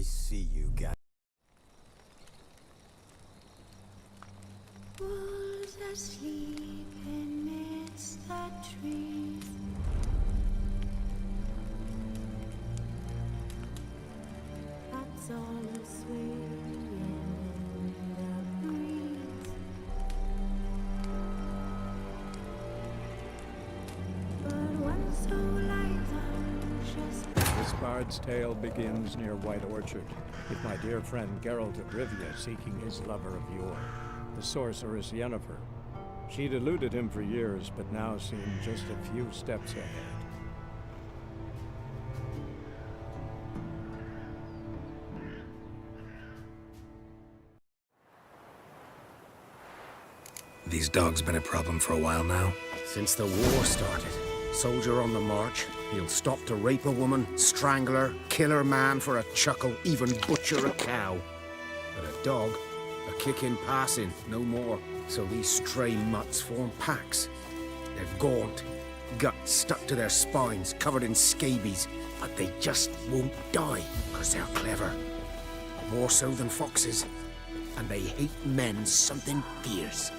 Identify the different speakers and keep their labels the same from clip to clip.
Speaker 1: see you got.
Speaker 2: Wolves asleep amidst the trees. Bats all a-swaying in the breeze. But one so light anxious.
Speaker 3: This bard's tale begins near White Orchard, with my dear friend Geralt of Rivia seeking his lover of yore, the sorceress Yennefer. She'd eluded him for years, but now seemed just a few steps ahead.
Speaker 4: These dogs been a problem for a while now?
Speaker 5: Since the war started. Soldier on the march, he'll stop to rape a woman, strangle her, kill her man for a chuckle, even butcher a cow. But a dog, a kick in passing, no more. So these stray mutts form packs. They're gaunt, guts stuck to their spines, covered in scabies, but they just won't die, because they're clever. More so than foxes. And they hate men something fierce.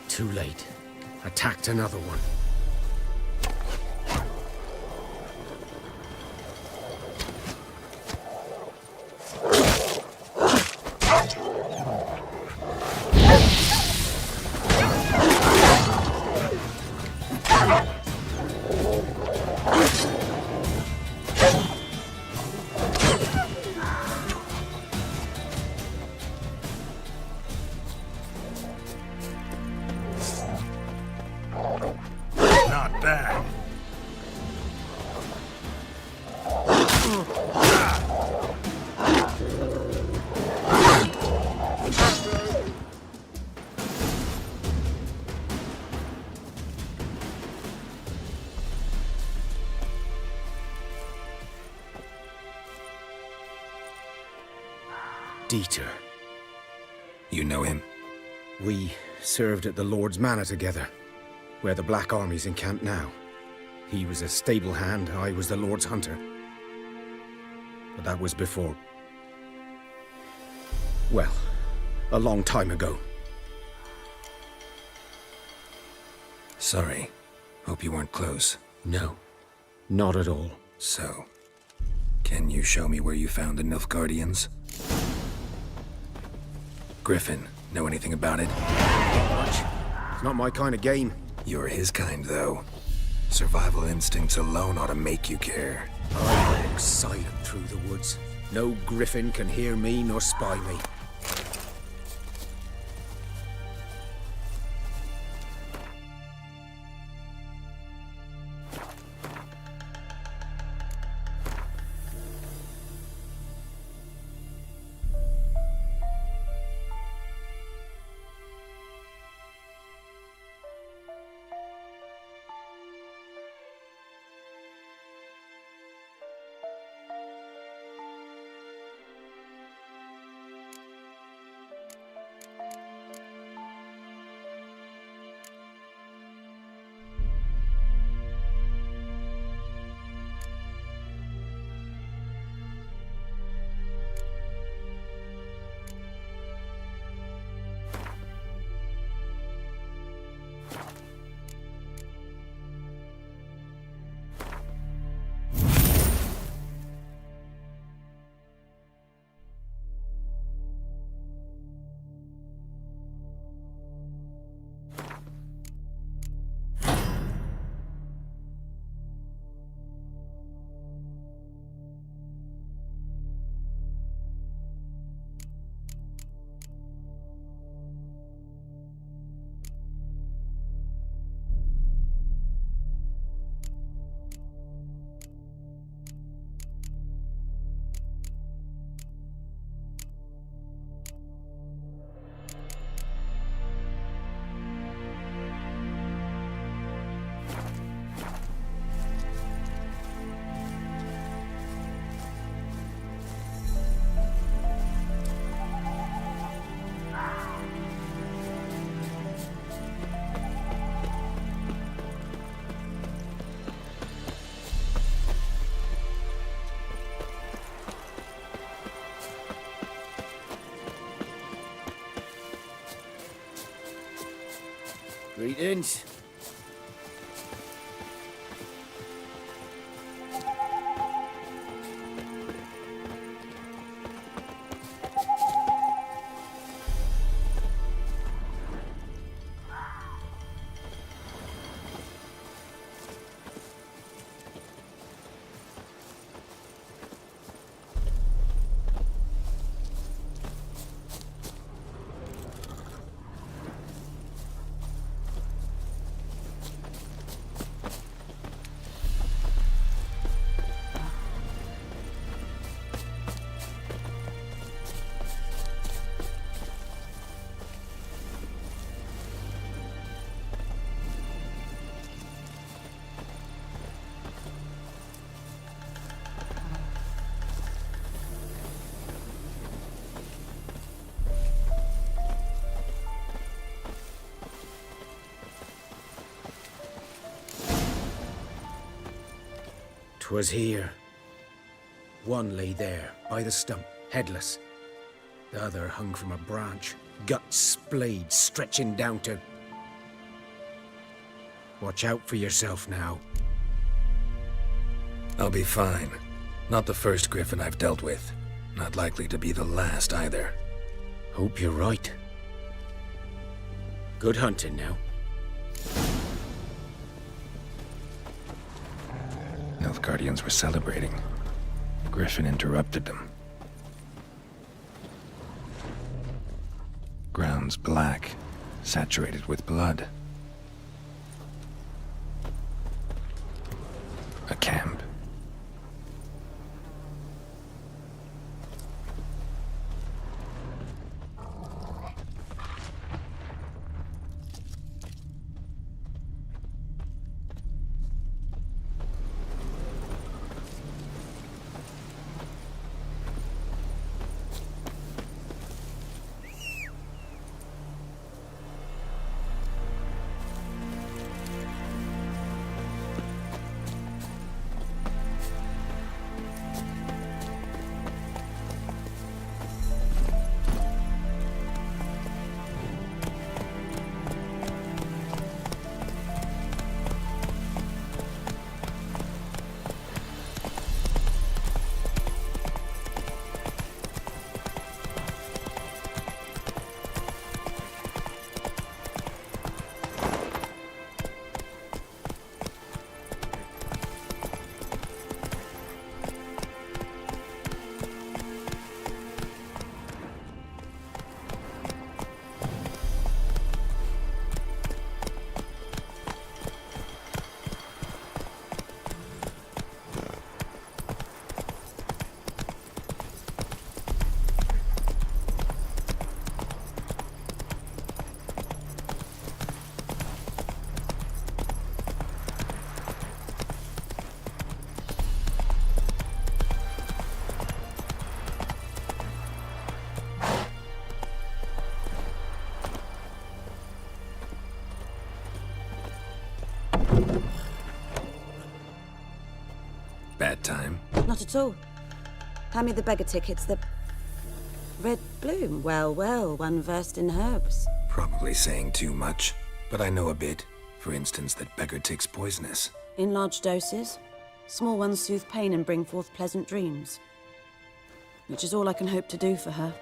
Speaker 5: Too late. Attacked another one.
Speaker 4: Not bad.
Speaker 5: Dieter.
Speaker 4: You know him?
Speaker 5: We served at the Lord's Manor together, where the Black Army's encamped now. He was a stable hand, I was the Lord's hunter. But that was before... well, a long time ago.
Speaker 4: Sorry. Hope you weren't close.
Speaker 5: No, not at all.
Speaker 4: So, can you show me where you found the Nilfgaardians? Griffin, know anything about it?
Speaker 5: Not much. It's not my kind of game.
Speaker 4: You're his kind, though. Survival instincts alone ought to make you care.
Speaker 5: I walk silent through the woods. No griffin can hear me nor spy me. Greetings. "'Twas here. One lay there, by the stump, headless. The other hung from a branch, guts splayed, stretching down to... Watch out for yourself now."
Speaker 4: I'll be fine. Not the first griffin I've dealt with. Not likely to be the last either.
Speaker 5: Hope you're right. Good hunting now.
Speaker 4: Nilfgaardians were celebrating. Griffin interrupted them. Ground's black, saturated with blood. A camp. Bad time?
Speaker 1: Not at all. Hand me the beggar tickets, the... Red bloom. Well, well, one versed in herbs.
Speaker 4: Probably saying too much, but I know a bit. For instance, that beggar tick's poisonous.
Speaker 1: In large doses. Small ones soothe pain and bring forth pleasant dreams. Which is all I can hope to do for her.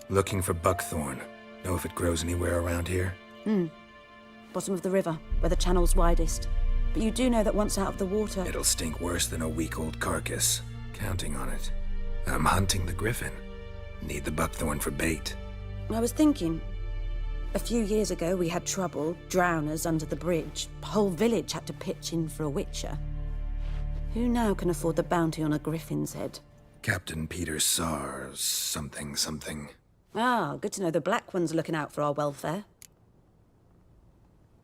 Speaker 4: Looking for buckthorn. Know if it grows anywhere around here?
Speaker 1: Bottom of the river, where the channel's widest. But you do know that once out of the water...
Speaker 4: It'll stink worse than a week-old carcass. Counting on it. I'm hunting the griffin. Need the buckthorn for bait.
Speaker 1: I was thinking... A few years ago we had trouble, drowners under the bridge. The whole village had to pitch in for a witcher. Who now can afford the bounty on a griffin's head?
Speaker 4: Captain Peter Sars, something.
Speaker 1: Ah, good to know the Black One's looking out for our welfare.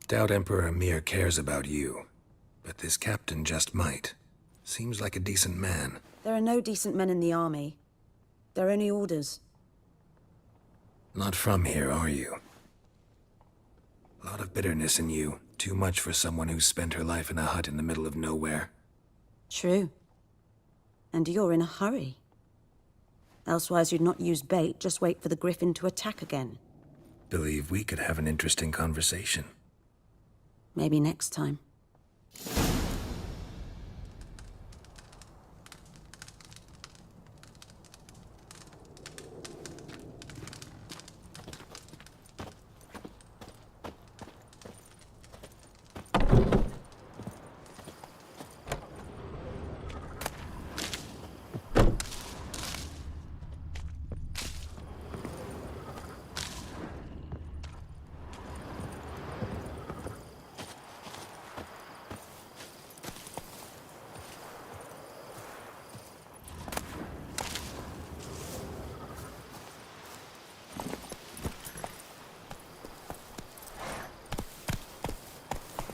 Speaker 4: Doubt Emperor Emhyr cares about you. But this captain just might. Seems like a decent man.
Speaker 1: There are no decent men in the army. They're only orders.
Speaker 4: Not from here, are you? A lot of bitterness in you. Too much for someone who's spent her life in a hut in the middle of nowhere.
Speaker 1: True. And you're in a hurry. Elsewise, you'd not use bait, just wait for the griffin to attack again.
Speaker 4: Believe we could have an interesting conversation.
Speaker 1: Maybe next time.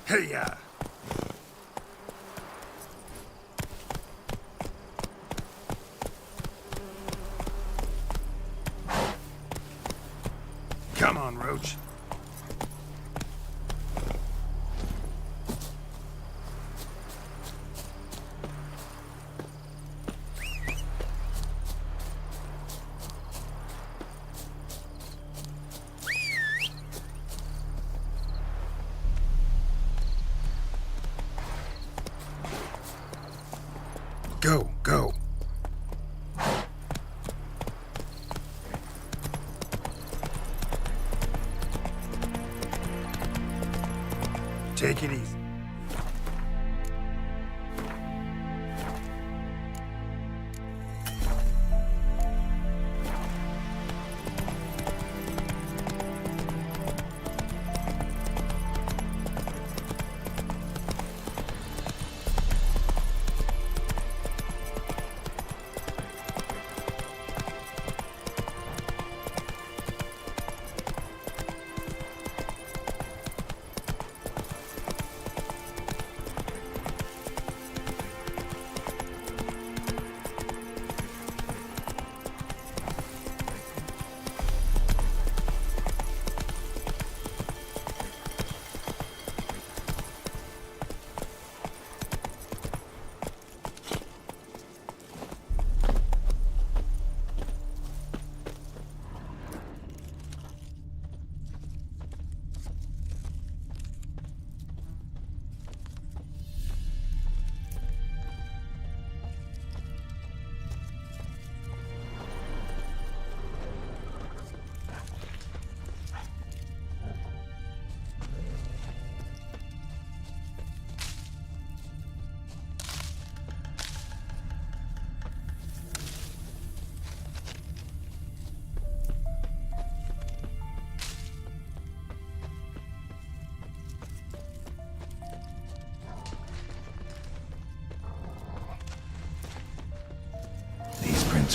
Speaker 4: Hey-ya! Come on, Roach. Go, go. Take it easy.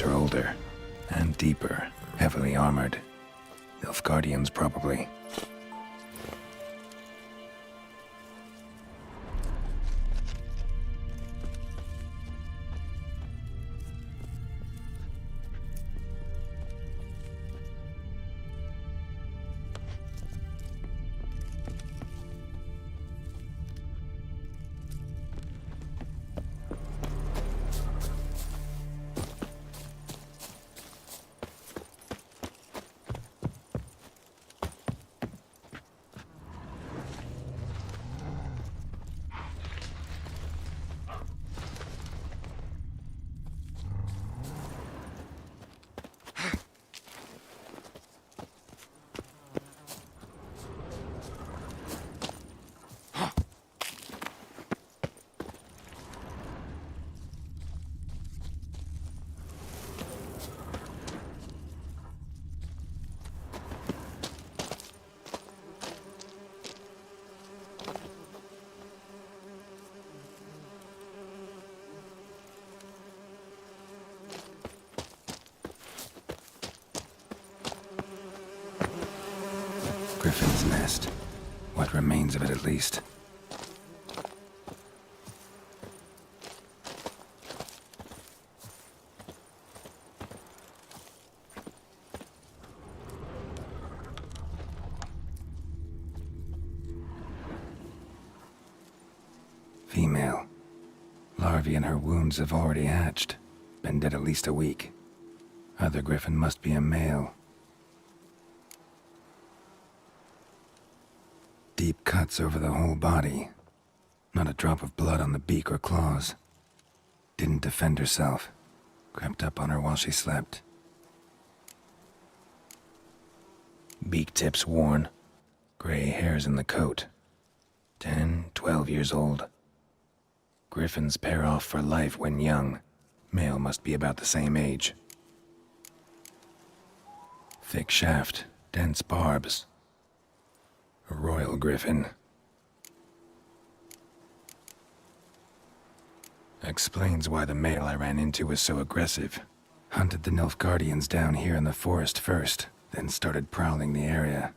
Speaker 4: Are older and deeper, heavily armored. Nilfgaardians, probably. Griffin's nest. What remains of it, at least. Female. Larvae in her wounds have already hatched. Been dead at least a week. Other griffin must be a male. Deep cuts over the whole body. Not a drop of blood on the beak or claws. Didn't defend herself. Crept up on her while she slept. Beak tips worn. Gray hairs in the coat. 10, 12 years old. Griffins pair off for life when young. Male must be about the same age. Thick shaft, dense barbs. A royal griffin. Explains why the male I ran into was so aggressive. Hunted the Nilfgaardians down here in the forest first, then started prowling the area.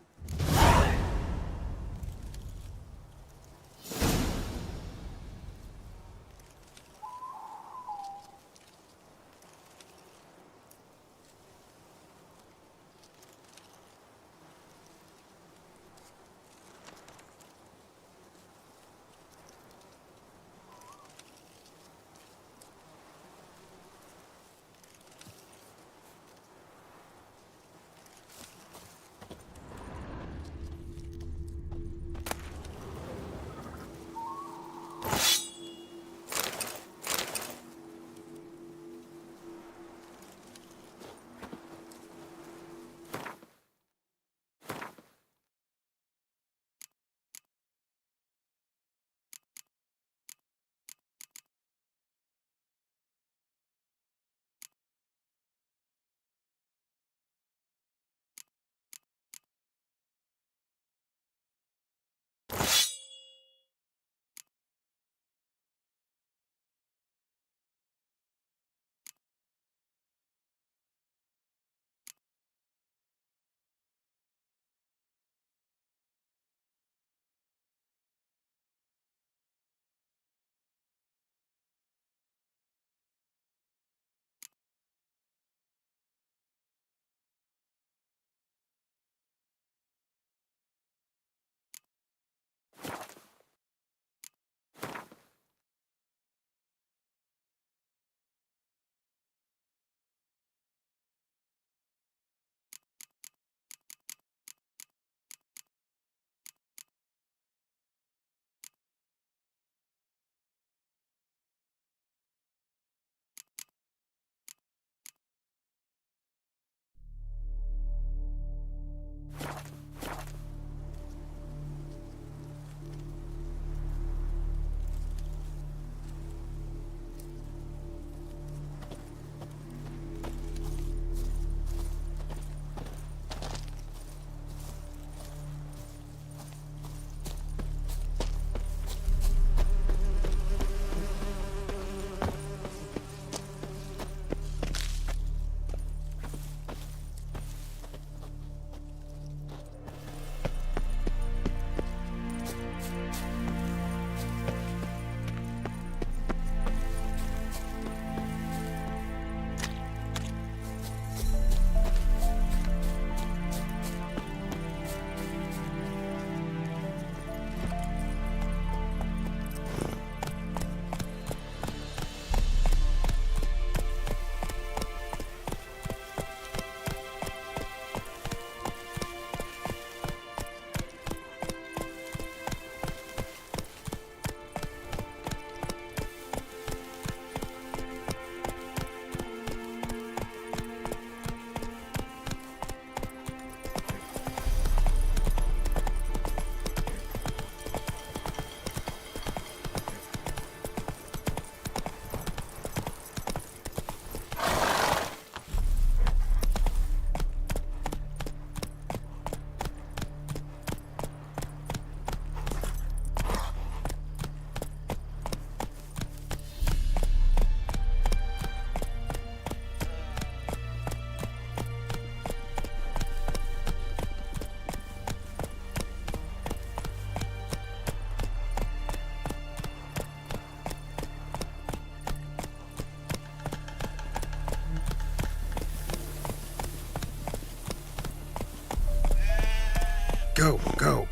Speaker 5: Go, go.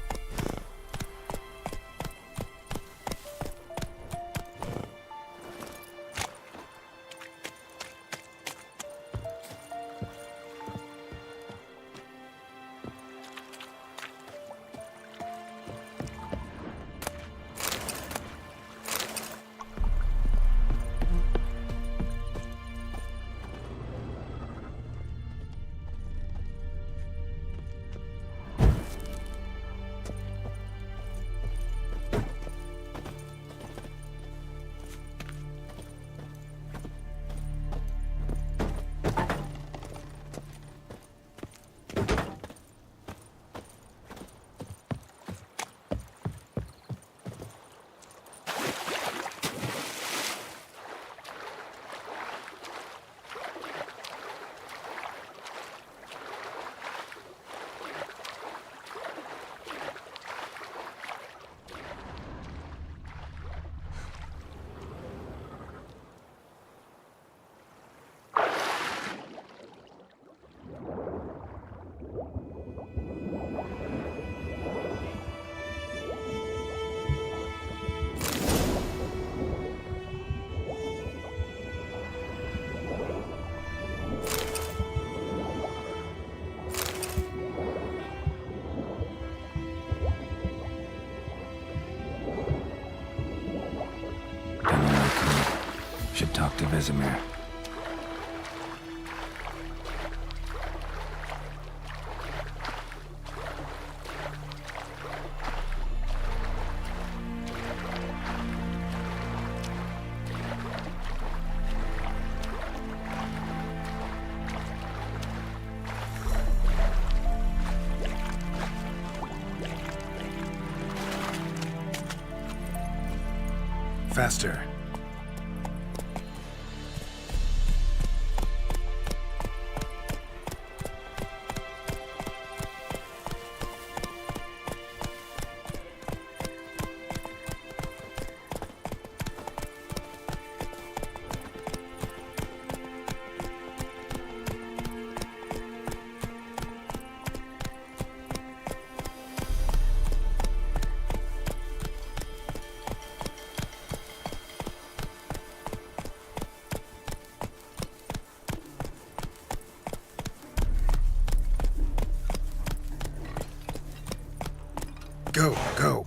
Speaker 4: talk to Vesemir. Faster. Go, go.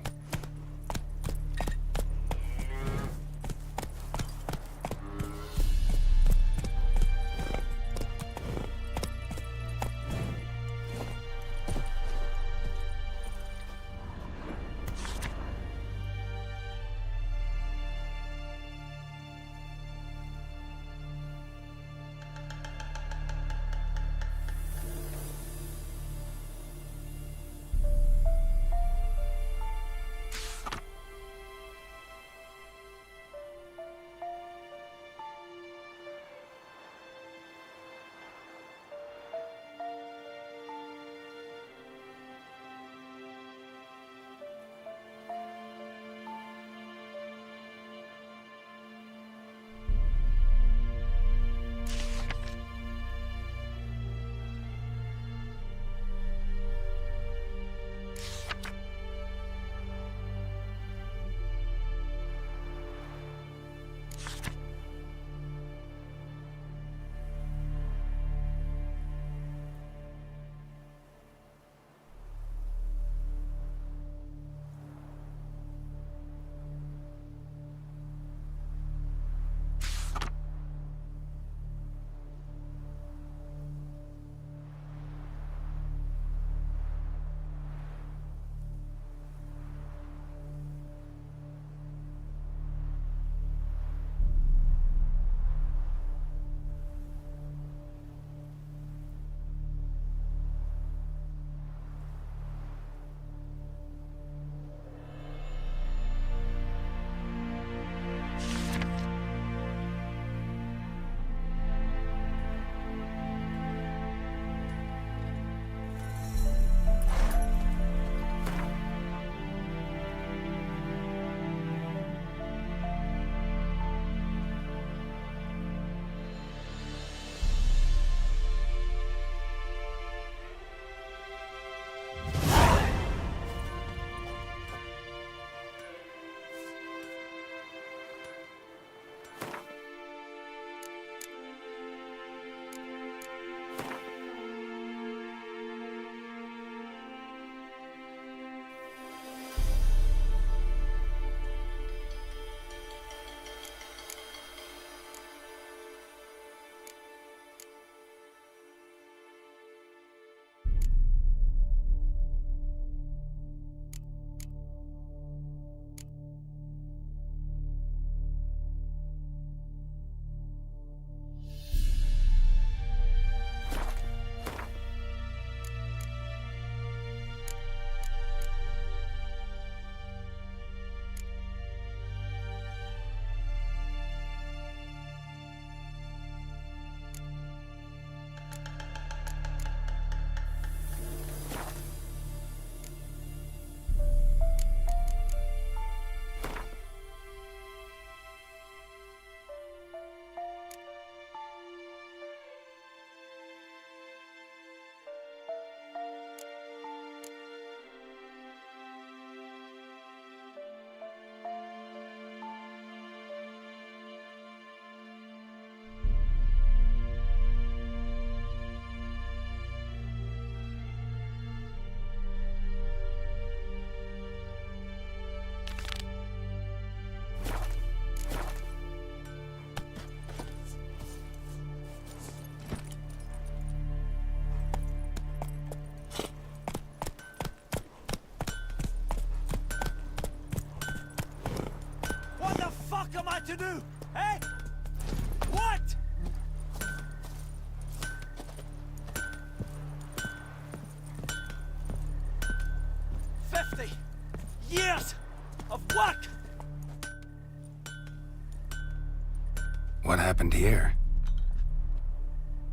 Speaker 4: happened here?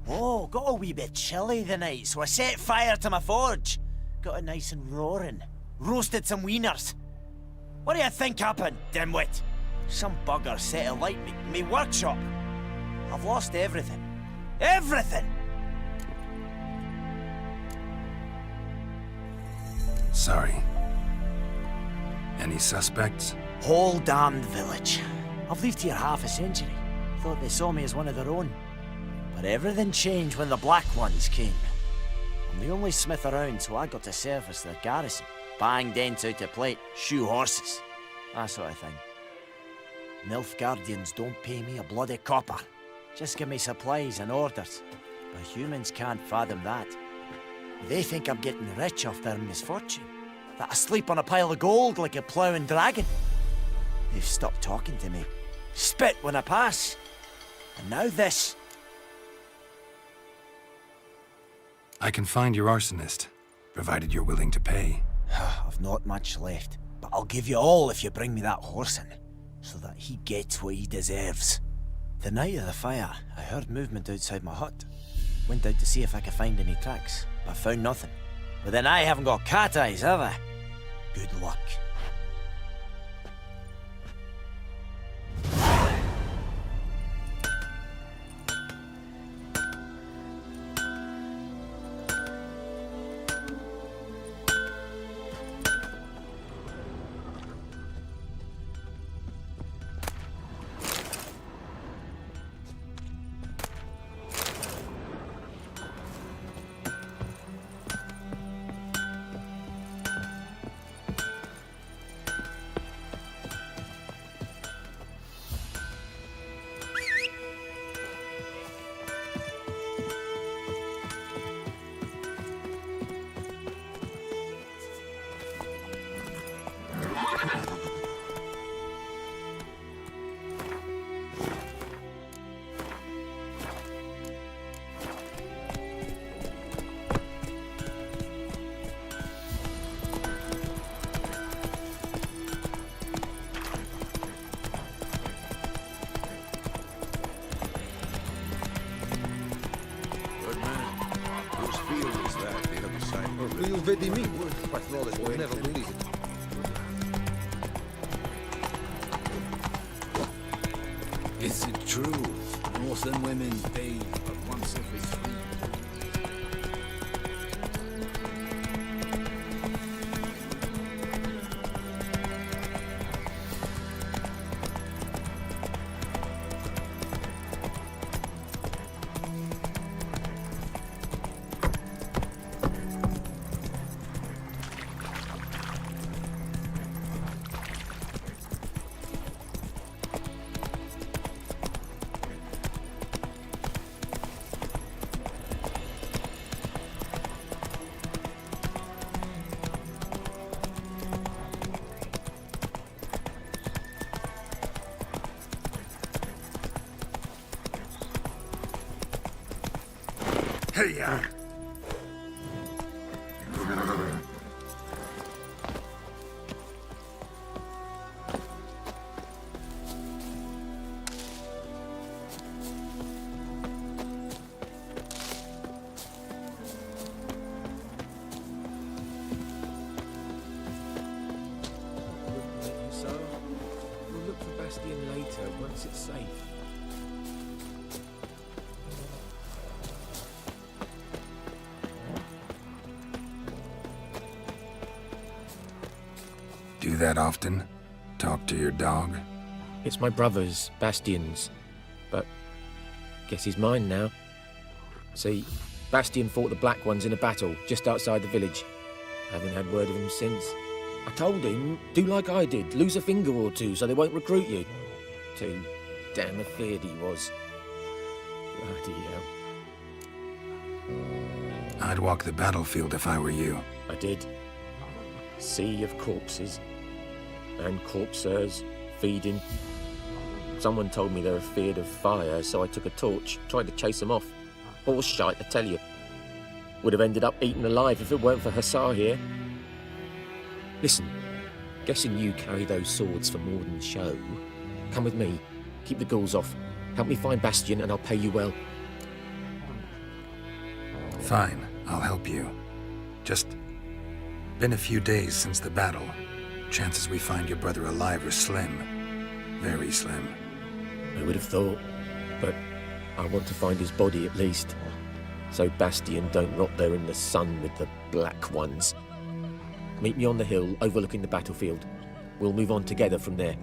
Speaker 6: Oh, got a wee bit chilly the night, so I set fire to my forge. Got it nice and roaring. Roasted some wieners. What do you think happened, dimwit? Some bugger set alight me workshop. I've lost everything. Everything!
Speaker 4: Sorry. Any suspects?
Speaker 6: Whole damned village. I've lived here half a century. Thought they saw me as one of their own. But everything changed when the Black Ones came. I'm the only smith around, so I got to service their garrison. Bang dents out of plate, shoe horses. That sort of thing. Nilfgaardians don't pay me a bloody copper. Just give me supplies and orders. But humans can't fathom that. They think I'm getting rich off their misfortune. That I sleep on a pile of gold like a ploughing dragon. They've stopped talking to me. Spit when I pass. And now this.
Speaker 4: I can find your arsonist, provided you're willing to pay.
Speaker 6: I've not much left, but I'll give you all if you bring me that Whoreson, so that he gets what he deserves. The night of the fire, I heard movement outside my hut. Went out to see if I could find any tracks, but found nothing. But then I haven't got cat eyes, have I? Good luck.
Speaker 5: You'll vedi me, Patroles will never believe it.
Speaker 7: Is it true? Northern women bathe but once every 3 years.
Speaker 4: Hey-ya!
Speaker 5: So, we'll look for Bastion later, once it's safe.
Speaker 4: Do that often? Talk to your dog?
Speaker 8: It's my brother's, Bastion's, but guess he's mine now. See, Bastion fought the Black Ones in a battle just outside the village. Haven't had word of him since. I told him, do like I did, lose a finger or two so they won't recruit you. Too damn afeard he was. Bloody hell.
Speaker 4: I'd walk the battlefield if I were you.
Speaker 8: I did. Sea of corpses. And corpsers, feeding. Someone told me they were feared of fire, so I took a torch, tried to chase them off. Horse shite, I tell you. Would have ended up eaten alive if it weren't for Hussar here. Listen, guessing you carry those swords for more than show. Come with me, keep the ghouls off. Help me find Bastion and I'll pay you well.
Speaker 4: Fine, I'll help you. Just been a few days since the battle. Chances we find your brother alive are slim. Very slim.
Speaker 8: I would have thought, but I want to find his body at least. So Bastion don't rot there in the sun with the Black Ones. Meet me on the hill overlooking the battlefield. We'll move on together from there.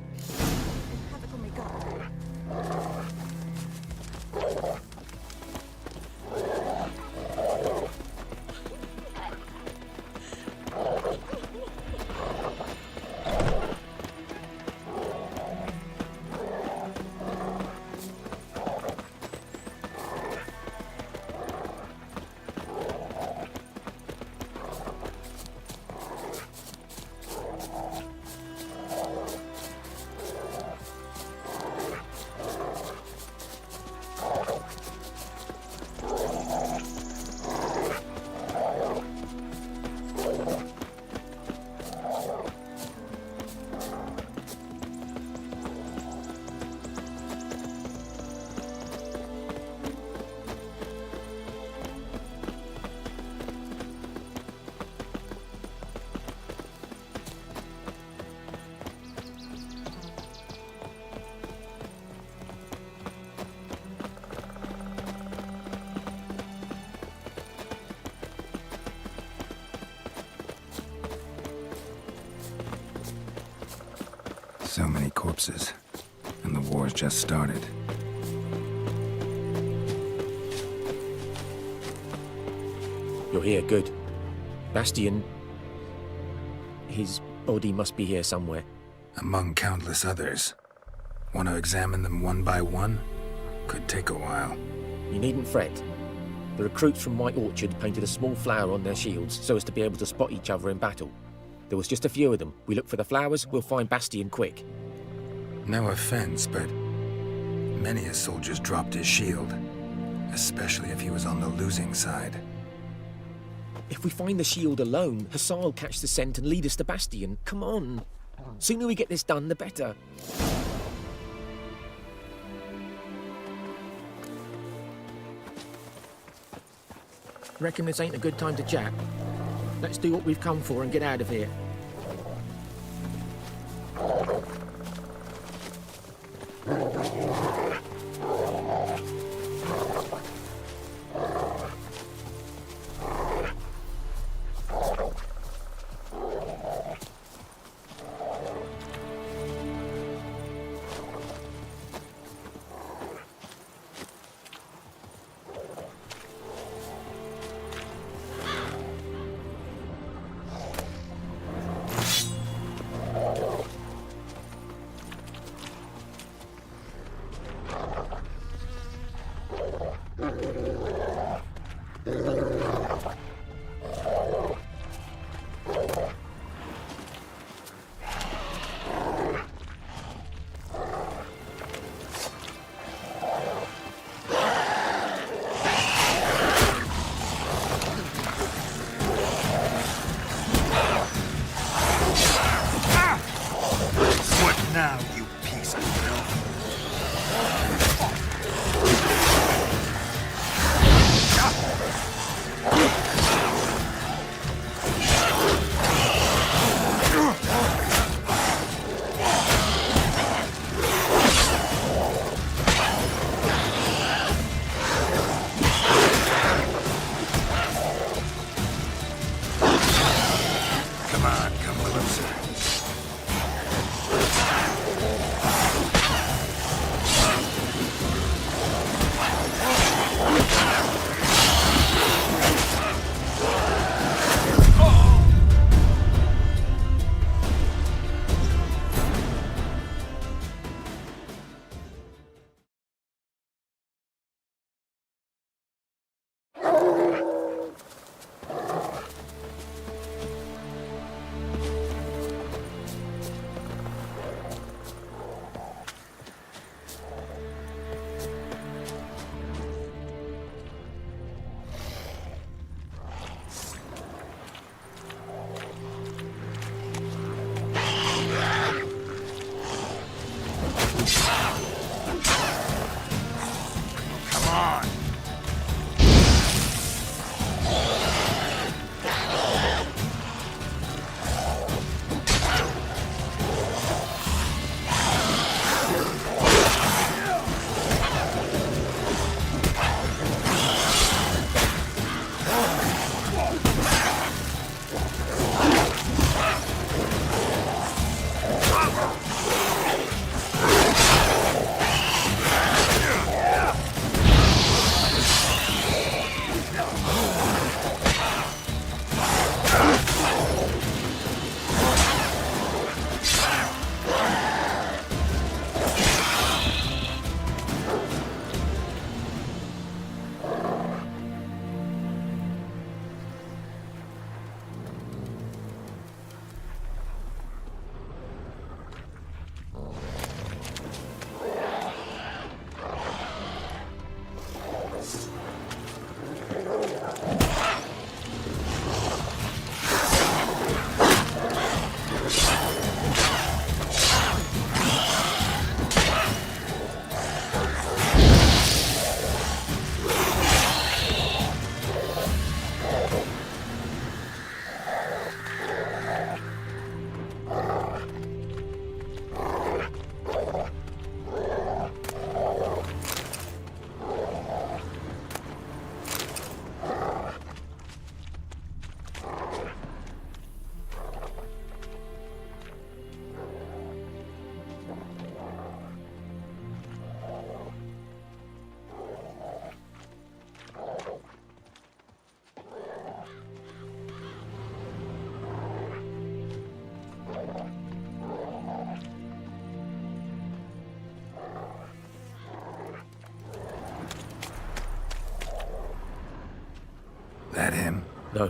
Speaker 1: Havoc on my guard.
Speaker 4: So many corpses, and the war's just started.
Speaker 8: You're here, good. Bastion... his body must be here somewhere.
Speaker 4: Among countless others. Want to examine them one by one? Could take a while.
Speaker 8: You needn't fret. The recruits from White Orchard painted a small flower on their shields so as to be able to spot each other in battle. There was just a few of them. We look for the flowers, we'll find Bastion quick.
Speaker 4: No offense, but many a soldier's dropped his shield. Especially if he was on the losing side.
Speaker 8: If we find the shield alone, Hassan will catch the scent and lead us to Bastion. Come on. Sooner we get this done, the better. Reckon this ain't a good time to chat? Let's do what we've come for and get out of here.
Speaker 4: Now, you piece of filth.
Speaker 8: No.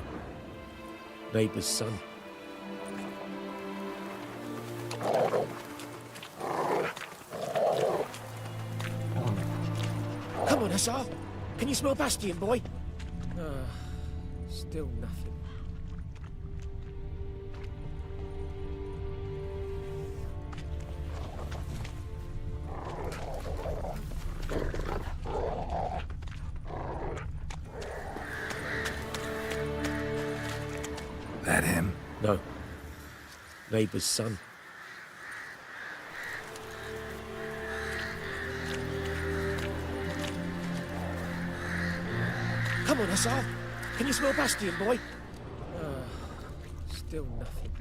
Speaker 8: Neighbour's son. Come on, Hussar. Can you smell Bastion, boy? Still nothing.
Speaker 4: That him?
Speaker 8: No. Neighbour's son. Come on, Hussar. Can you smell Bastion, boy? Still nothing.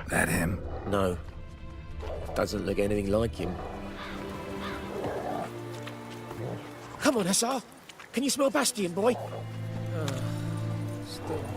Speaker 4: That him?
Speaker 8: No. Doesn't look anything like him. Come on, Hussar. Can you smell Bastion, boy? Still nothing.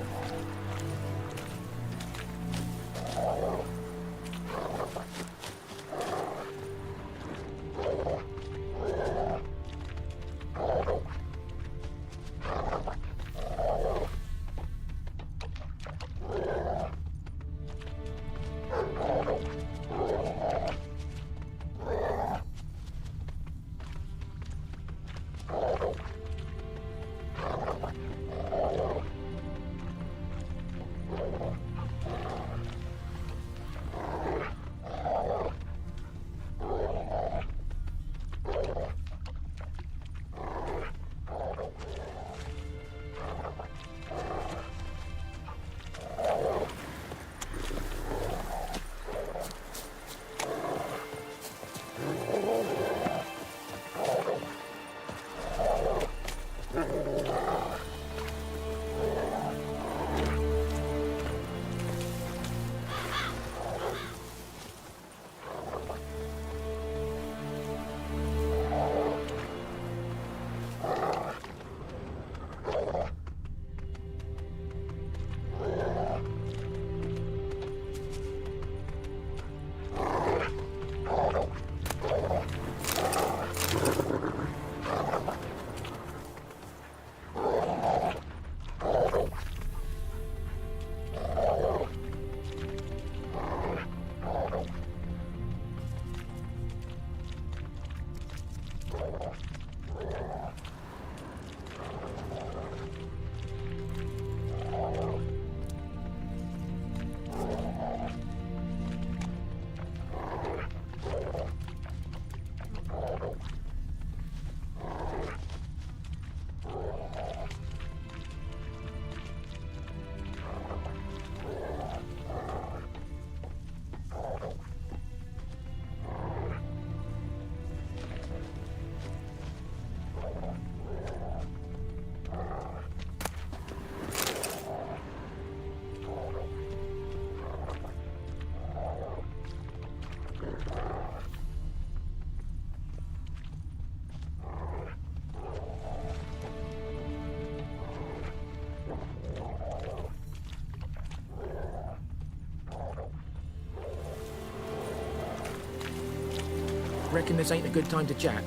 Speaker 8: Reckon this ain't a good time to chat?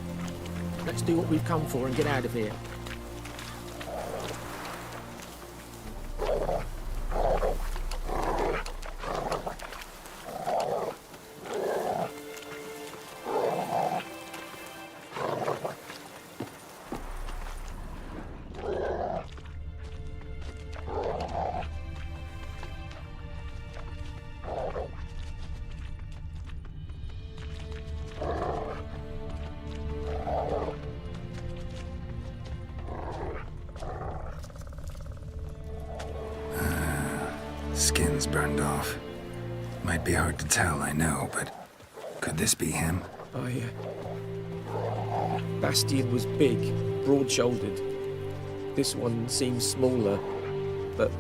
Speaker 8: Let's do what we've come for and get out of here.
Speaker 4: Skin's burned off. Might be hard to tell, I know, but could this be him?
Speaker 8: Bastian was big, broad-shouldered. This one seems smaller, but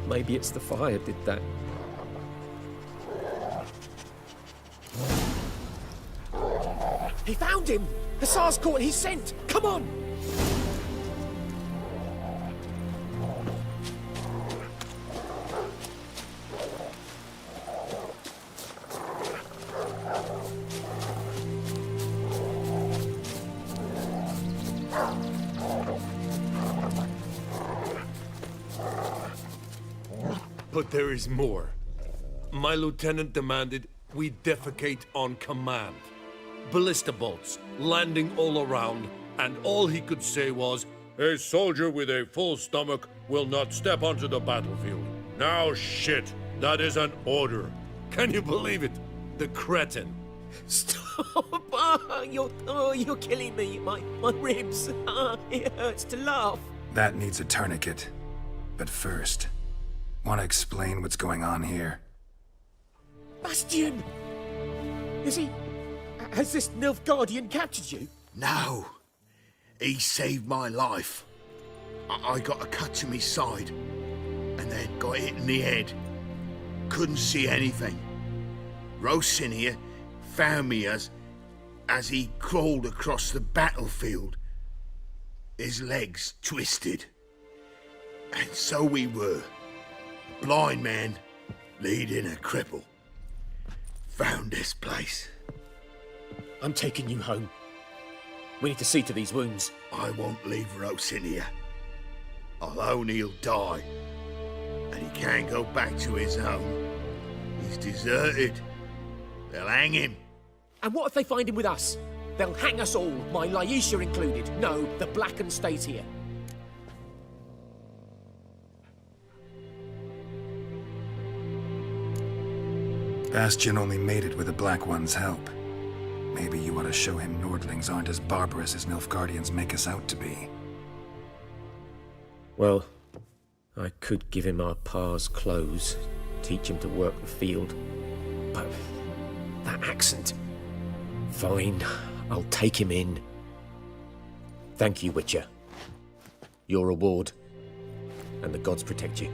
Speaker 8: maybe it's the fire did that. He found him! Hussar's caught his scent! Come on!
Speaker 9: But there is more. My lieutenant demanded we defecate on command. Ballista bolts landing all around, and all he could say was, "A soldier with a full stomach will not step onto the battlefield." Now shit, that is an order. Can you believe it? The cretin.
Speaker 8: Stop! You're killing me. My ribs. It hurts to laugh.
Speaker 4: That needs a tourniquet. But first, want to explain what's going on here?
Speaker 8: Bastian! Has this Nilfgaardian captured you?
Speaker 5: No. He saved my life. I got a cut to my side, and then got hit in the head. Couldn't see anything. Rosinia found me as he crawled across the battlefield. His legs twisted. And so we were. A blind man leading a cripple. Found this place.
Speaker 8: I'm taking you home. We need to see to these wounds.
Speaker 5: I won't leave Rosinia. Alone he'll die. And he can't go back to his home. He's deserted. They'll hang him.
Speaker 8: And what if they find him with us? They'll hang us all, my Laisha included. No, the Blacken stays here.
Speaker 4: Bastian only made it with the Black One's help. Maybe you ought to show him Nordlings aren't as barbarous as Nilfgaardians make us out to be.
Speaker 8: Well, I could give him our pa's clothes, teach him to work the field. But that accent... Fine, I'll take him in. Thank you, Witcher. Your reward. And the gods protect you.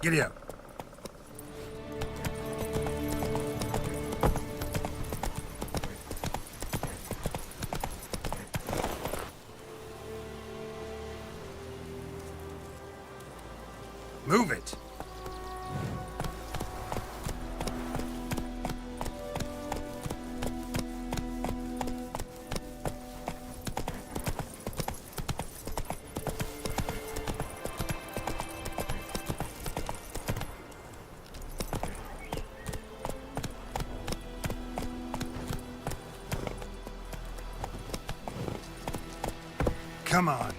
Speaker 4: Giddy up. Move it. Come on.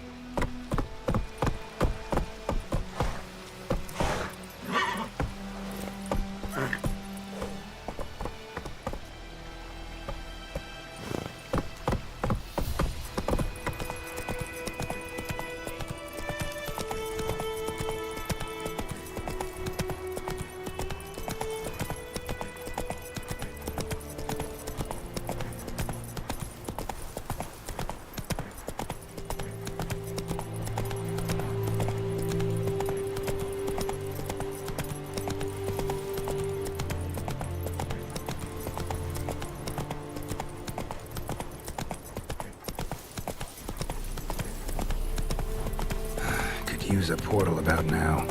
Speaker 4: use a portal about now.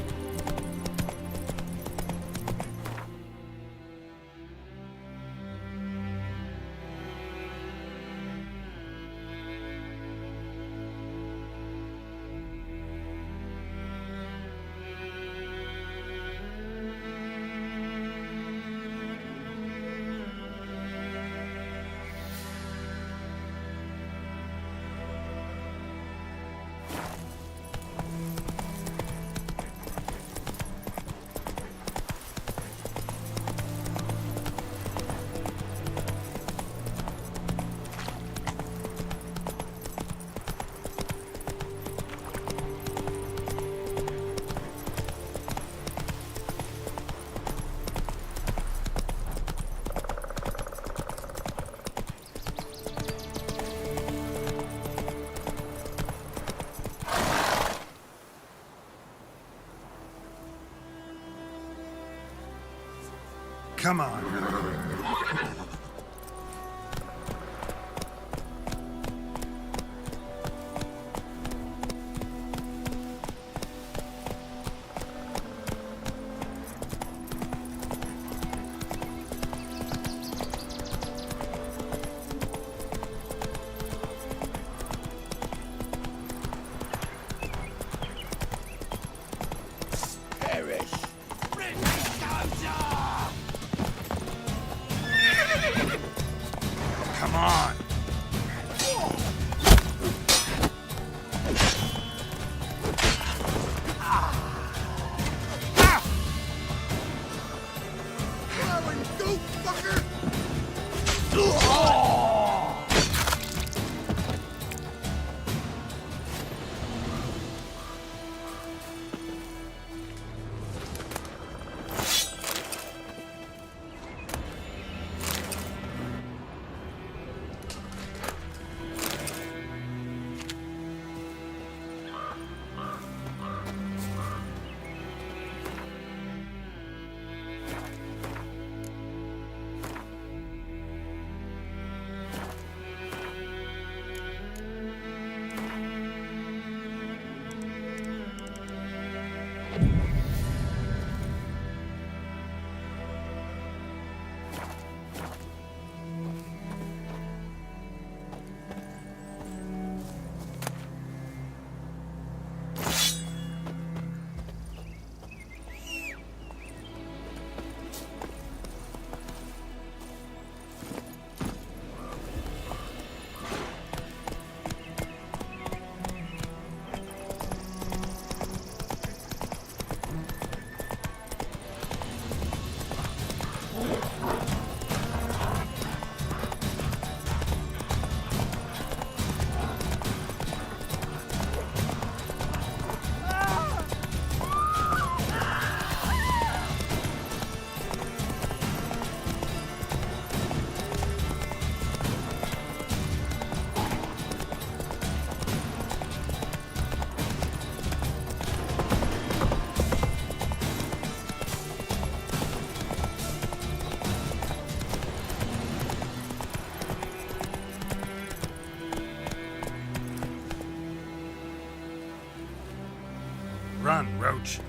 Speaker 10: Come on. Come on. Run, Roach.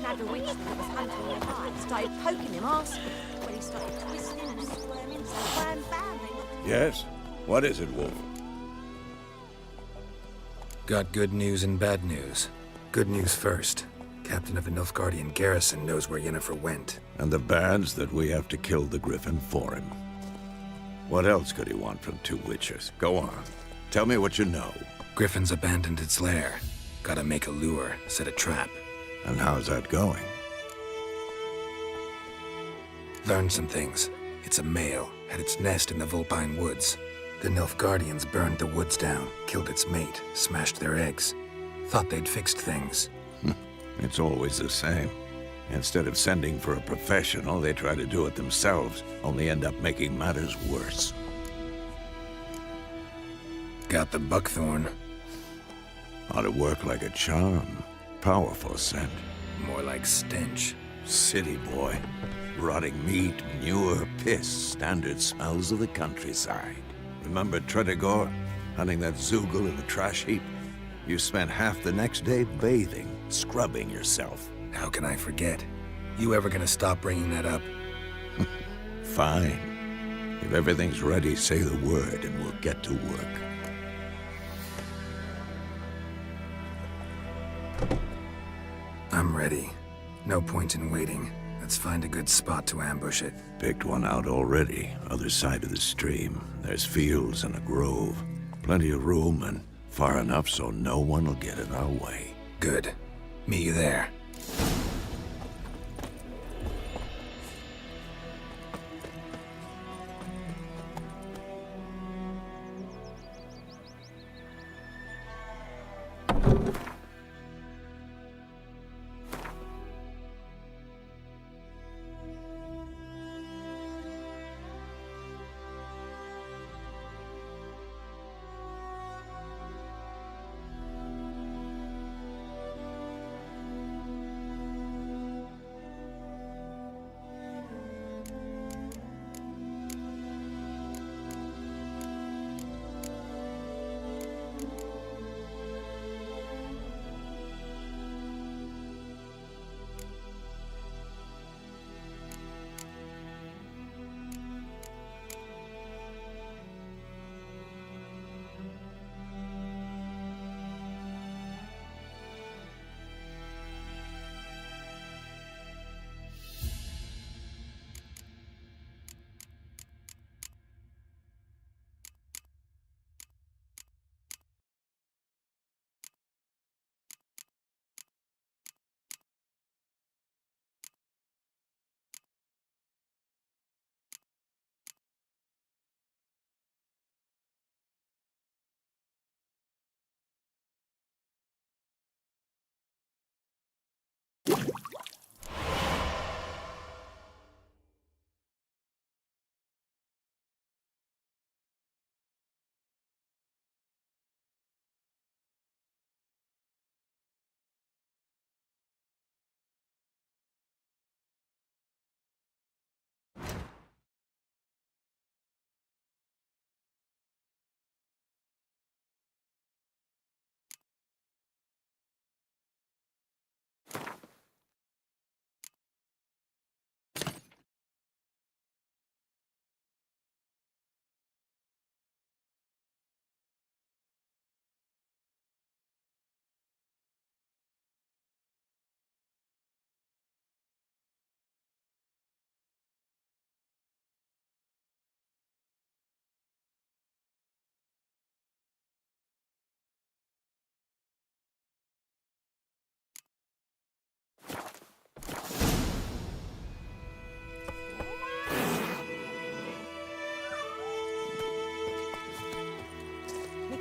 Speaker 1: nagged a witch that was hunting nearby. Started poking him, asking. When he started twisting and squirming, so wham bam, they knocked him.
Speaker 10: Yes? What is it, Wolf?
Speaker 4: Got good news and bad news. Good news first. Captain of the Nilfgaardian garrison knows where Yennefer went.
Speaker 10: And the bad's that we have to kill the Griffin for him. What else could he want from two witches? Go on. Tell me what you know.
Speaker 4: Griffin's abandoned its lair. Gotta make a lure, set a trap.
Speaker 10: And how's that going?
Speaker 4: Learned some things. It's a male, had its nest in the Vulpine Woods. The Nilfgaardians burned the woods down, killed its mate, smashed their eggs. Thought they'd fixed things.
Speaker 10: It's always the same. Instead of sending for a professional, they try to do it themselves, only end up making matters worse.
Speaker 4: Got the buckthorn.
Speaker 10: Ought to work like a charm. Powerful scent.
Speaker 4: More like stench.
Speaker 10: City boy. Rotting meat, manure, piss, standard smells of the countryside. Remember Tredegor? Hunting that Zoogle in the trash heap? You spent half the next day bathing, scrubbing yourself.
Speaker 4: How can I forget? You ever gonna stop bringing that up?
Speaker 10: Fine. If everything's ready, say the word and we'll get to work.
Speaker 4: I'm ready. No point in waiting. Let's find a good spot to ambush it.
Speaker 10: Picked one out already, other side of the stream. There's fields and a grove. Plenty of room and far enough so no one will get in our way.
Speaker 4: Good. Meet you there.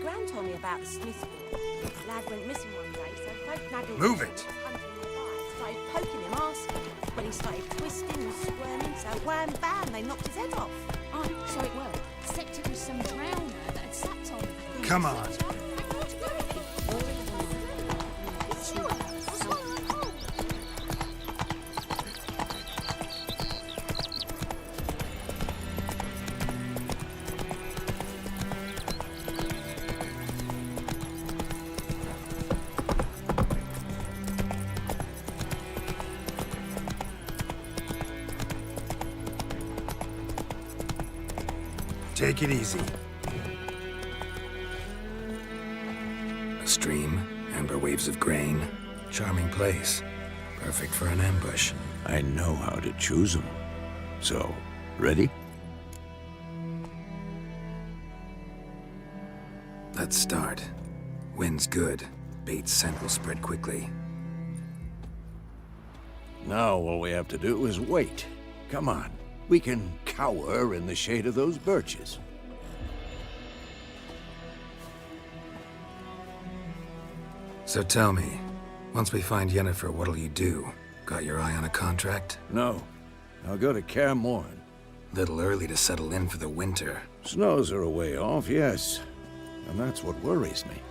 Speaker 1: Gran told me about the Smiths. Lad went missing one day, so folk nagged.
Speaker 5: Move it!
Speaker 1: Started poking him, asking. When he started twisting and squirming, so wham bam, they knocked his head off.
Speaker 2: Oh, so it were. Except it was some drowner that had sat on him.
Speaker 5: Come on. Take it easy.
Speaker 4: A stream, amber waves of grain. Charming place. Perfect for an ambush.
Speaker 10: I know how to choose them. So, ready?
Speaker 4: Let's start. Wind's good. Bait's scent will spread quickly.
Speaker 10: Now all we have to do is wait. Come on. We can cower in the shade of those birches.
Speaker 4: So tell me, once we find Yennefer, what'll you do? Got your eye on a contract?
Speaker 10: No. I'll go to Kaer Morhen.
Speaker 4: Little early to settle in for the winter.
Speaker 10: Snows are a way off, yes. And that's what worries me.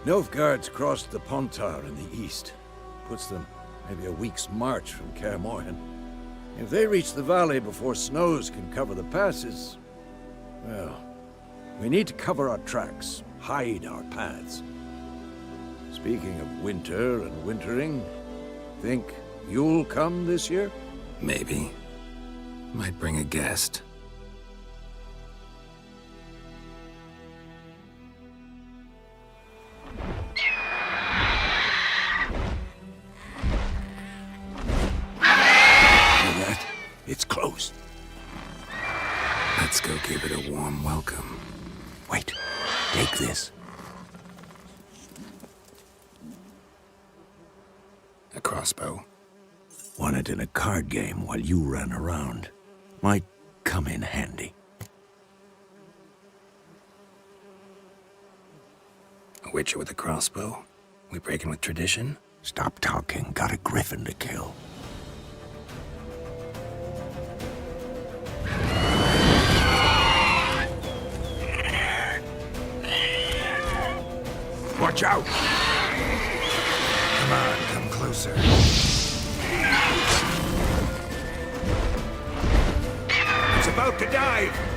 Speaker 10: Nilfgaard's crossed the Pontar in the east. Puts them maybe a week's march from Kaer Morhen. If they reach the valley before snows can cover the passes, well, we need to cover our tracks, hide our paths. Speaking of winter and wintering, think you'll come this year?
Speaker 4: Maybe. Might bring a guest.
Speaker 10: It's close.
Speaker 4: Let's go give it a warm welcome.
Speaker 10: Wait, take this.
Speaker 4: A crossbow.
Speaker 10: Won it in a card game while you ran around. Might come in handy.
Speaker 4: A witcher with a crossbow? We breaking with tradition?
Speaker 10: Stop talking. Got a griffin to kill. Watch out!
Speaker 4: Come on, come closer.
Speaker 10: It's about to dive!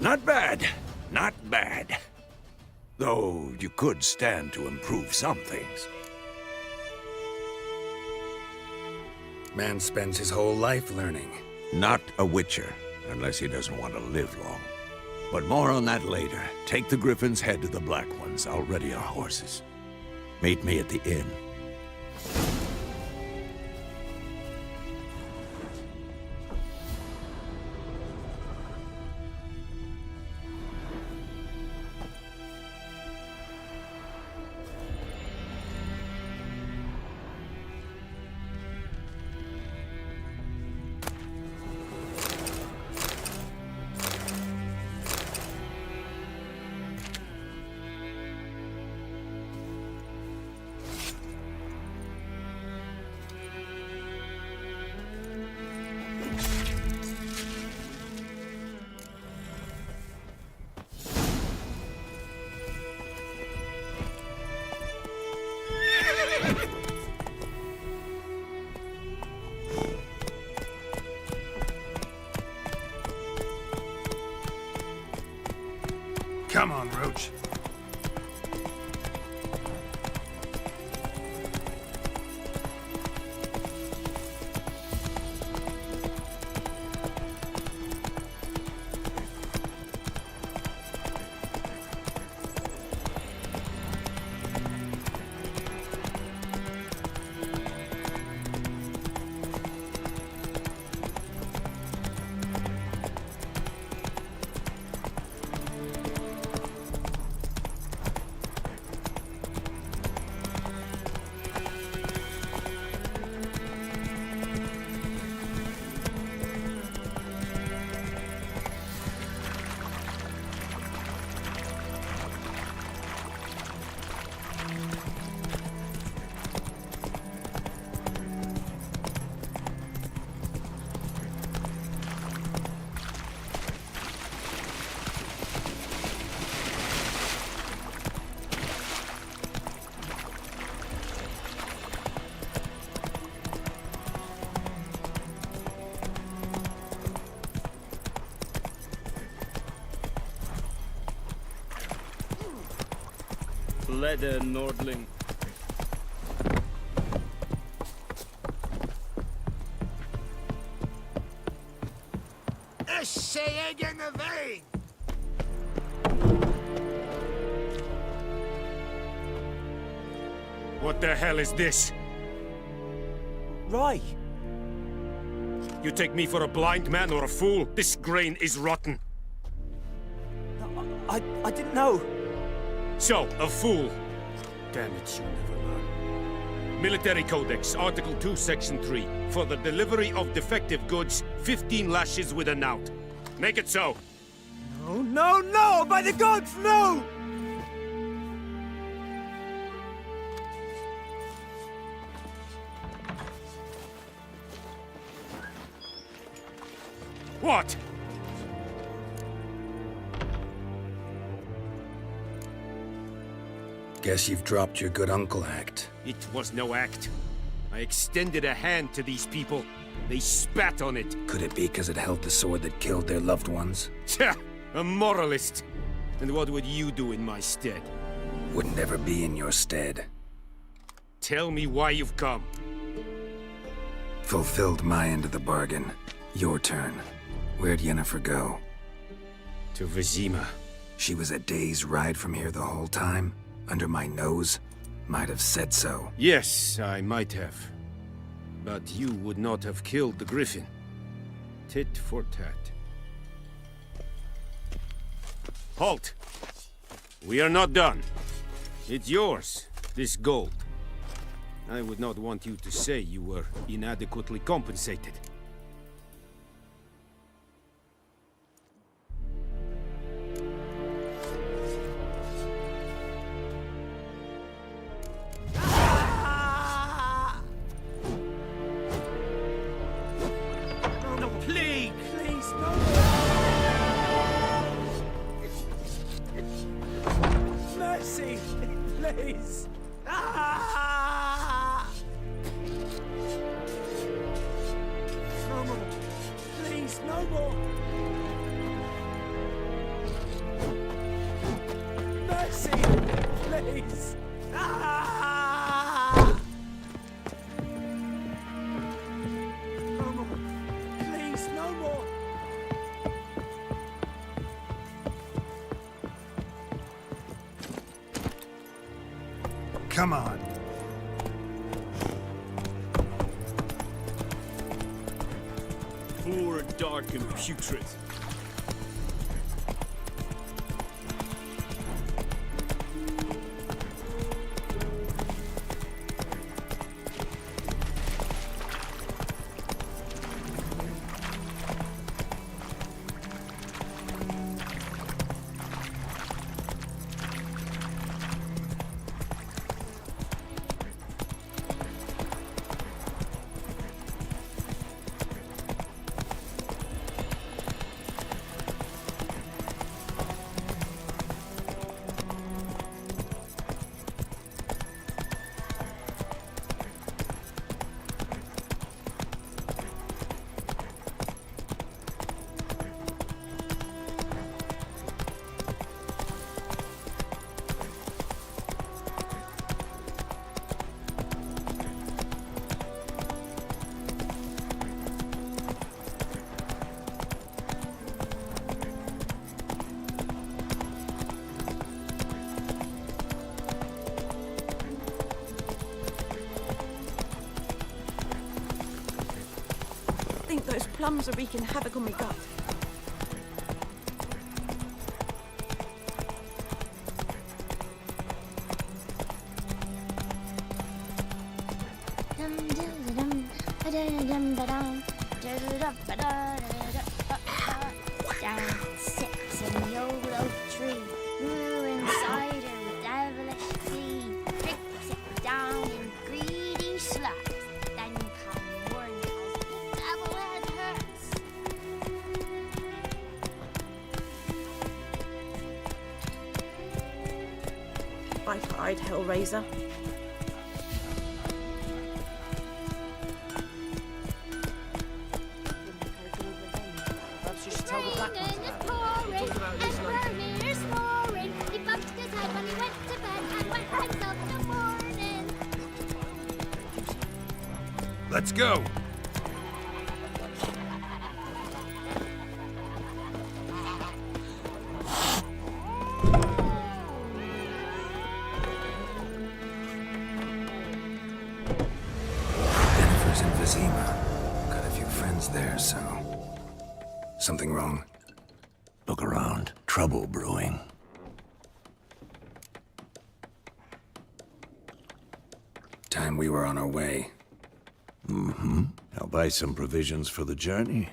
Speaker 10: Not bad. Not bad. Though you could stand to improve some things.
Speaker 5: Man spends his whole life learning.
Speaker 10: Not a witcher, unless he doesn't want to live long. But more on that later. Take the Griffin's head to the Black Ones. I'll ready our horses. Meet me at the inn.
Speaker 5: Come on, Roach.
Speaker 11: Leather, Nordling.
Speaker 5: What the hell is this?
Speaker 6: Roy!
Speaker 5: You take me for a blind man or a fool? This grain is rotten.
Speaker 6: I didn't know.
Speaker 5: So, a fool. Damn it, you never learn. Military Codex, Article 2, Section 3. For the delivery of defective goods, 15 lashes with a knout. Make it so.
Speaker 6: No, no, no! By the gods, no!
Speaker 5: What?
Speaker 11: Guess you've dropped your good uncle act.
Speaker 5: It was no act. I extended a hand to these people. They spat on it.
Speaker 11: Could it be because it held the sword that killed their loved ones?
Speaker 5: Tja, a moralist. And what would you do in my stead?
Speaker 11: Would never be in your stead.
Speaker 5: Tell me why you've come.
Speaker 11: Fulfilled my end of the bargain. Your turn. Where'd Yennefer go?
Speaker 5: To Vizima.
Speaker 11: She was a day's ride from here the whole time? Under my nose? Might have said so.
Speaker 5: Yes, I might have. But you would not have killed the Griffin. Tit for tat. Halt! We are not done. It's yours, this gold. I would not want you to say you were inadequately compensated.
Speaker 11: Come on.
Speaker 12: Poor, dark, and putrid.
Speaker 1: I think those plums are wreaking havoc on my gut.
Speaker 2: Down sits in the old oak tree, brewing cider with devilish tea. Drinks it down in greedy slugs. Then come morning, the devil had hurts.
Speaker 1: Viper-eyed Hellraiser.
Speaker 6: Perhaps you should tell the Black Ones about it.
Speaker 2: Pouring,
Speaker 6: Talk about
Speaker 2: and
Speaker 6: this like...
Speaker 2: Vermeer snoring. He bumped his head when he went to bed and went himself in the morning.
Speaker 9: Let's go!
Speaker 11: Jennifer's in Vizima. Got a few friends there, so... Something wrong?
Speaker 10: Look around. Trouble brewing.
Speaker 11: Time we were on our way.
Speaker 10: I'll buy some provisions for the journey.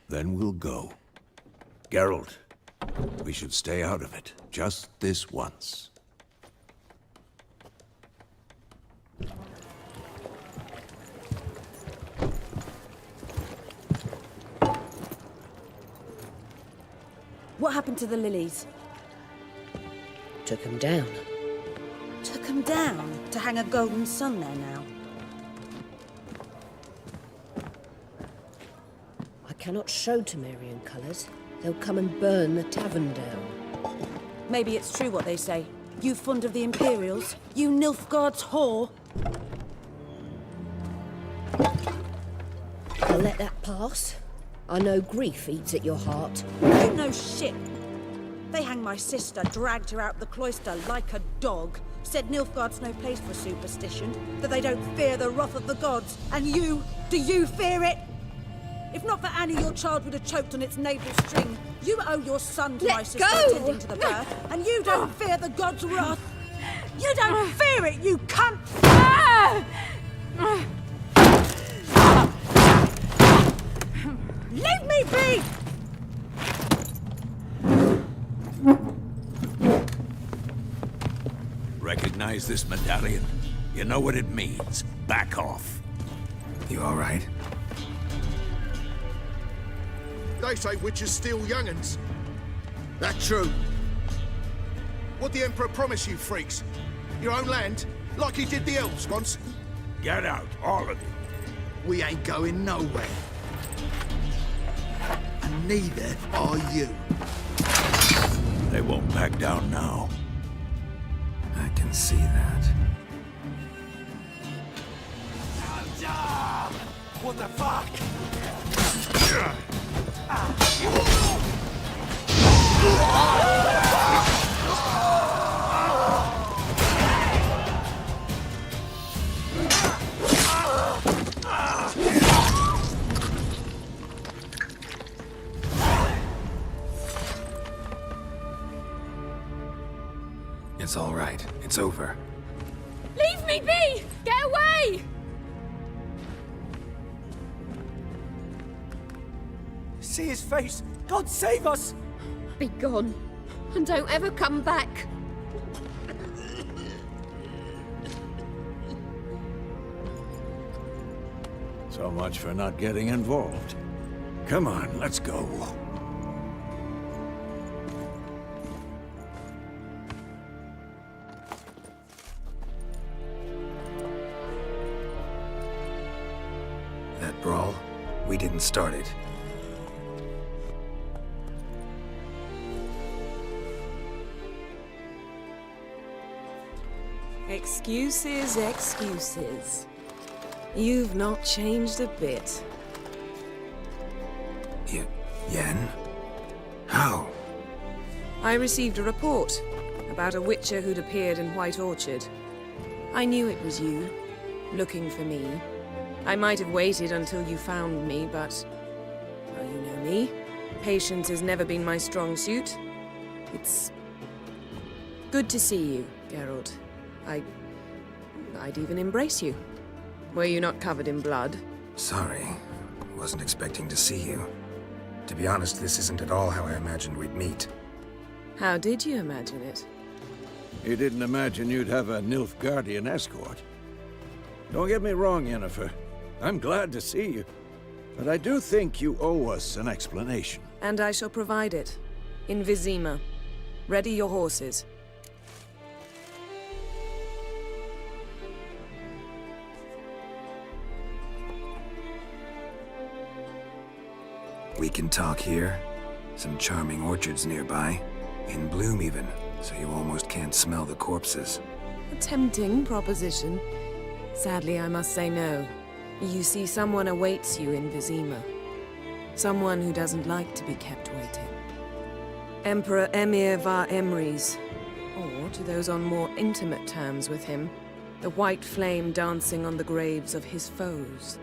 Speaker 10: Then we'll go. Geralt, we should stay out of it. Just this once.
Speaker 1: What happened to the lilies?
Speaker 13: Took him down.
Speaker 1: Took them down to hang a golden sun there now.
Speaker 13: I cannot show Temerian colours. They'll come and burn the tavern down.
Speaker 1: Maybe it's true what they say. You fond of the Imperials? You Nilfgaard's whore?
Speaker 13: I'll let that pass. I know grief eats at your heart.
Speaker 1: You know shit. They hanged my sister, dragged her out the cloister like a dog. Said Nilfgaard's no place for superstition, that they don't fear the wrath of the gods. And you, do you fear it? If not for Annie, your child would have choked on its navel string. You owe your son to my sister attending to the birth, and you don't fear the gods' wrath. You don't fear it, you cunt! Leave me be!
Speaker 10: Recognize this medallion? You know what it means. Back off.
Speaker 11: You all right?
Speaker 5: They say witches steal young'uns. That true? What'd the Emperor promise you, freaks? Your own land? Like he did the elves once?
Speaker 10: Get out, all of you.
Speaker 5: We ain't going nowhere. And neither are you.
Speaker 10: They won't back down now.
Speaker 11: I can see that.
Speaker 6: What the fuck?
Speaker 11: It's all right. It's over.
Speaker 12: Leave me be! Get away!
Speaker 6: See his face! God save us!
Speaker 12: Be gone, and don't ever come back.
Speaker 10: So much for not getting involved. Come on, let's go.
Speaker 11: That brawl, we didn't start it.
Speaker 14: Excuses, excuses. You've not changed a bit.
Speaker 11: Yen? How?
Speaker 14: I received a report about a witcher who'd appeared in White Orchard. I knew it was you, looking for me. I might have waited until you found me, but... well, you know me. Patience has never been my strong suit. It's... good to see you, Geralt. I'd even embrace you. Were you not covered in blood?
Speaker 11: Sorry. Wasn't expecting to see you. To be honest, this isn't at all how I imagined we'd meet.
Speaker 14: How did you imagine it?
Speaker 10: You didn't imagine you'd have a Nilfgaardian escort. Don't get me wrong, Yennefer. I'm glad to see you. But I do think you owe us an explanation.
Speaker 14: And I shall provide it. In Vizima. Ready your horses.
Speaker 11: We can talk here. Some charming orchards nearby. In bloom even, so you almost can't smell the corpses.
Speaker 14: A tempting proposition. Sadly, I must say no. You see, someone awaits you in Vizima. Someone who doesn't like to be kept waiting. Emperor Emir var Emrys. Or, to those on more intimate terms with him, the white flame dancing on the graves of his foes.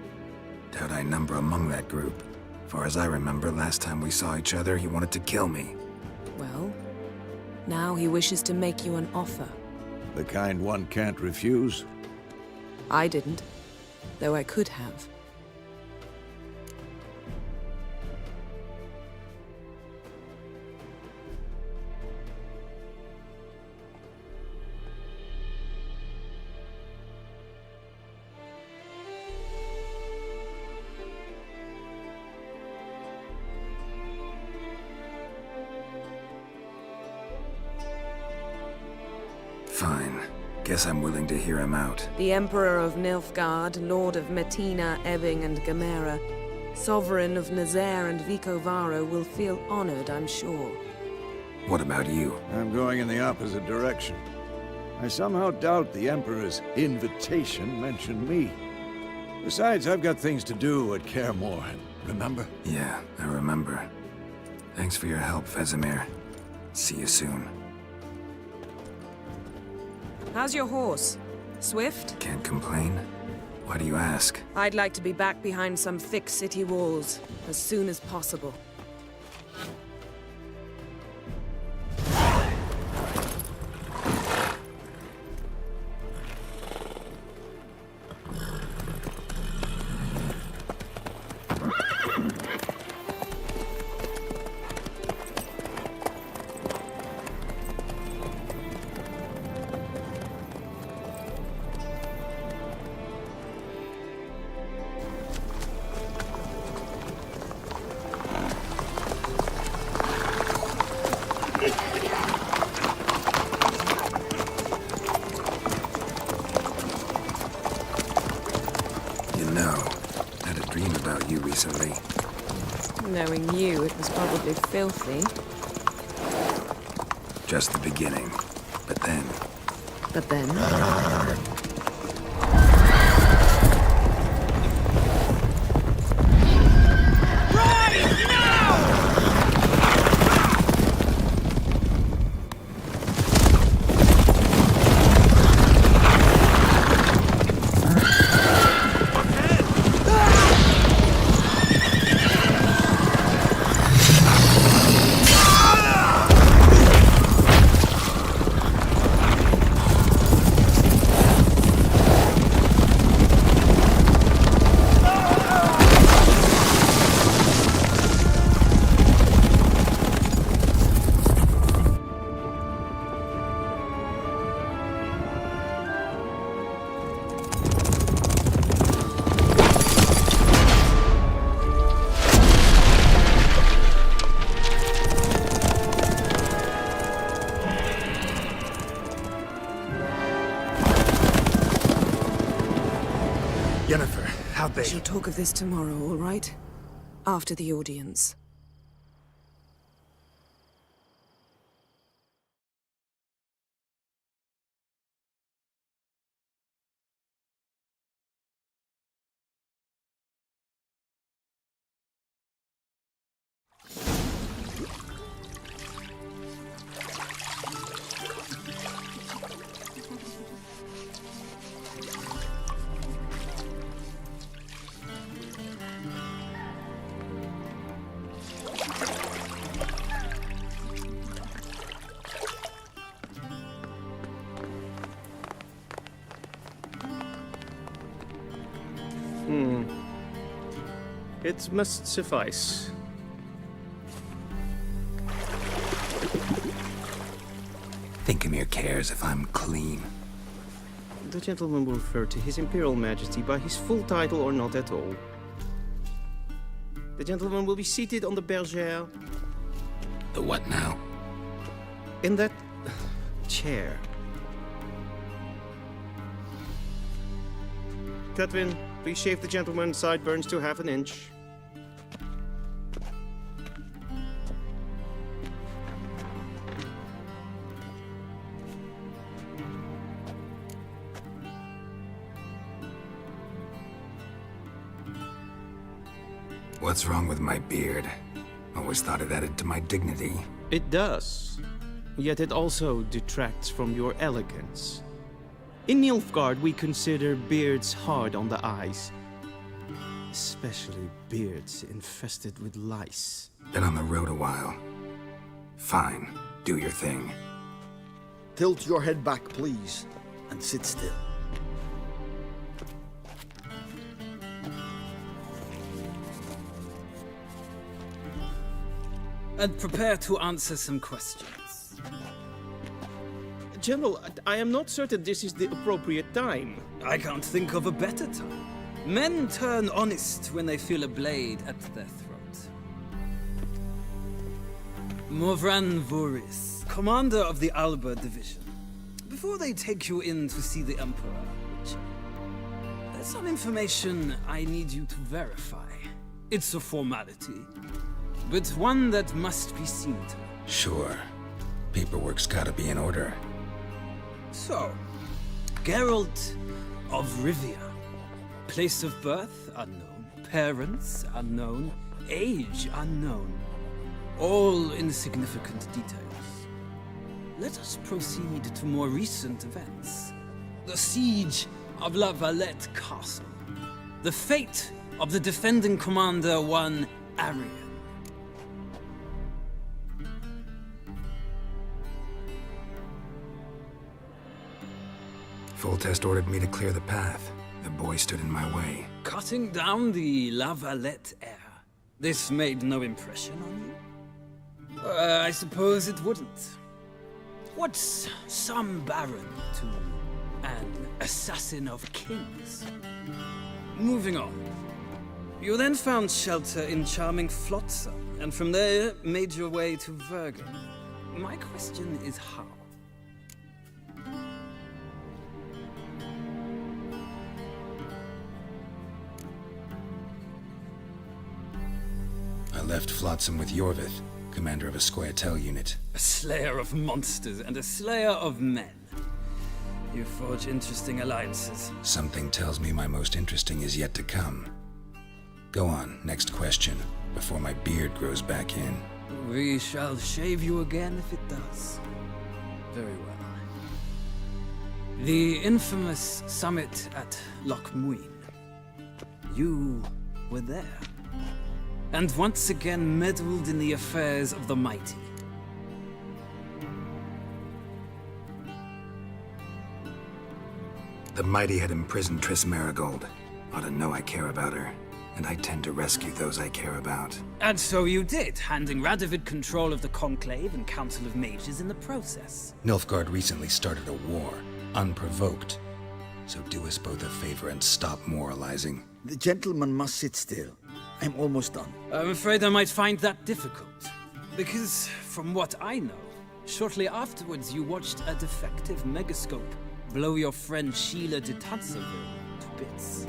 Speaker 11: Doubt I number among that group. Far as I remember, last time we saw each other, he wanted to kill me.
Speaker 14: Well, now he wishes to make you an offer.
Speaker 10: The kind one can't refuse?
Speaker 14: I didn't, though I could have.
Speaker 11: Fine. Guess I'm willing to hear him out.
Speaker 14: The Emperor of Nilfgaard, Lord of Metina, Ebbing, and Gamera, Sovereign of Nazaire and Vicovaro will feel honored, I'm sure.
Speaker 11: What about you?
Speaker 10: I'm going in the opposite direction. I somehow doubt the Emperor's invitation mentioned me. Besides, I've got things to do at Kaer Morhen, remember?
Speaker 11: Yeah, I remember. Thanks for your help, Vesemir. See you soon.
Speaker 14: How's your horse? Swift?
Speaker 11: Can't complain. Why do you ask?
Speaker 14: I'd like to be back behind some thick city walls, as soon as possible.
Speaker 11: Recently.
Speaker 14: Knowing you, it was probably filthy.
Speaker 11: Just the beginning. But then...
Speaker 14: But then? I shall talk of this tomorrow, all right? After the audience.
Speaker 15: It must suffice.
Speaker 11: Thinkamere cares if I'm clean.
Speaker 15: The gentleman will refer to His Imperial Majesty by his full title or not at all. The gentleman will be seated on the bergère.
Speaker 11: The what now?
Speaker 15: In that chair. Catwin, please shave the gentleman's sideburns to half an inch.
Speaker 11: What's wrong with my beard? Always thought it added to my dignity.
Speaker 15: It does. Yet it also detracts from your elegance. In Nilfgaard, we consider beards hard on the eyes. Especially beards infested with lice.
Speaker 11: Been on the road a while. Fine. Do your thing.
Speaker 16: Tilt your head back, please, and sit still.
Speaker 7: And prepare to answer some questions.
Speaker 15: General, I am not certain this is the appropriate time.
Speaker 7: I can't think of a better time. Men turn honest when they feel a blade at their throat. Morvran Voris, commander of the Alba Division. Before they take you in to see the Emperor, there's some information I need you to verify. It's a formality, but one that must be seen to.
Speaker 11: Sure. Paperwork's gotta be in order.
Speaker 7: So, Geralt of Rivia. Place of birth unknown, parents unknown, age unknown. All insignificant details. Let us proceed to more recent events. The siege of La Valette Castle. The fate of the defending commander, one Arian.
Speaker 11: Foltest ordered me to clear the path. The boy stood in my way.
Speaker 7: Cutting down the La Valette heir. This made no impression on you? I suppose it wouldn't. What's some baron to an assassin of kings? Moving on. You then found shelter in charming Flotsam, and from there made your way to Vergen. My question is how?
Speaker 11: I left Flotsam with Yorvith, commander of a Scoia'tael unit.
Speaker 7: A slayer of monsters and a slayer of men. You forge interesting alliances.
Speaker 11: Something tells me my most interesting is yet to come. Go on, next question, before my beard grows back in.
Speaker 7: We shall shave you again if it does. Very well. The infamous summit at Loch Muin. You were there. And once again meddled in the affairs of the mighty.
Speaker 11: The mighty had imprisoned Triss Merigold. Ought to know I care about her, and I tend to rescue those I care about.
Speaker 7: And so you did, handing Radovid control of the Conclave and Council of Mages in the process.
Speaker 11: Nilfgaard recently started a war, unprovoked. So do us both a favor and stop moralizing.
Speaker 16: The gentleman must sit still. I'm almost done.
Speaker 7: I'm afraid I might find that difficult. Because, from what I know, shortly afterwards you watched a defective megascope blow your friend Sheila de Tanserville to bits.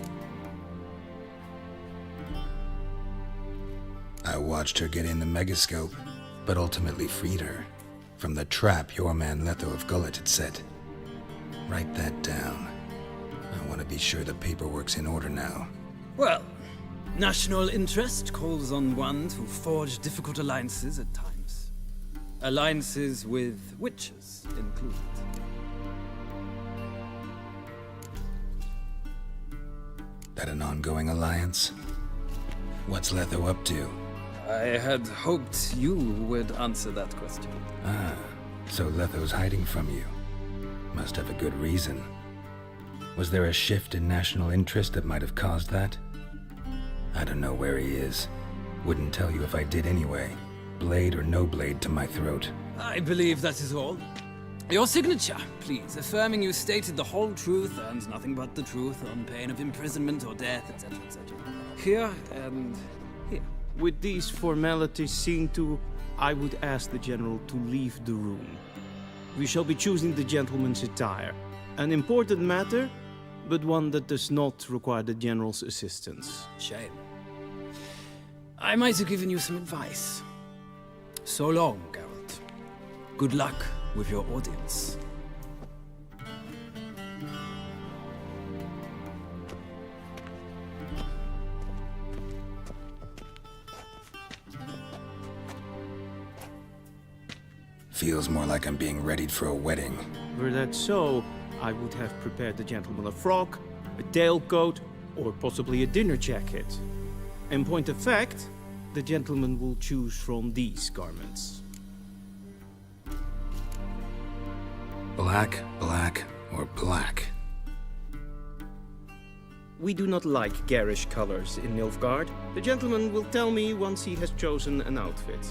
Speaker 11: I watched her get in the megascope, but ultimately freed her from the trap your man Letho of Gullet had set. Write that down. I want to be sure the paperwork's in order now.
Speaker 7: Well, national interest calls on one to forge difficult alliances at times. Alliances with witches included.
Speaker 11: That an ongoing alliance? What's Letho up to?
Speaker 7: I had hoped you would answer that question.
Speaker 11: Ah, so Letho's hiding from you. Must have a good reason. Was there a shift in national interest that might have caused that? I don't know where he is. Wouldn't tell you if I did anyway. Blade or no blade to my throat.
Speaker 7: I believe that is all. Your signature, please, affirming you stated the whole truth and nothing but the truth on pain of imprisonment or death, etc., etc. Here and here.
Speaker 15: With these formalities seen to, I would ask the General to leave the room. We shall be choosing the gentleman's attire. An important matter, but one that does not require the General's assistance.
Speaker 7: Shame. I might have given you some advice. So long, Geralt. Good luck with your audience.
Speaker 11: Feels more like I'm being readied for a wedding.
Speaker 15: Were that so, I would have prepared the gentleman a frock, a tailcoat, or possibly a dinner jacket. In point of fact, the gentleman will choose from these garments.
Speaker 11: Black, black, or black?
Speaker 15: We do not like garish colors in Nilfgaard. The gentleman will tell me once he has chosen an outfit.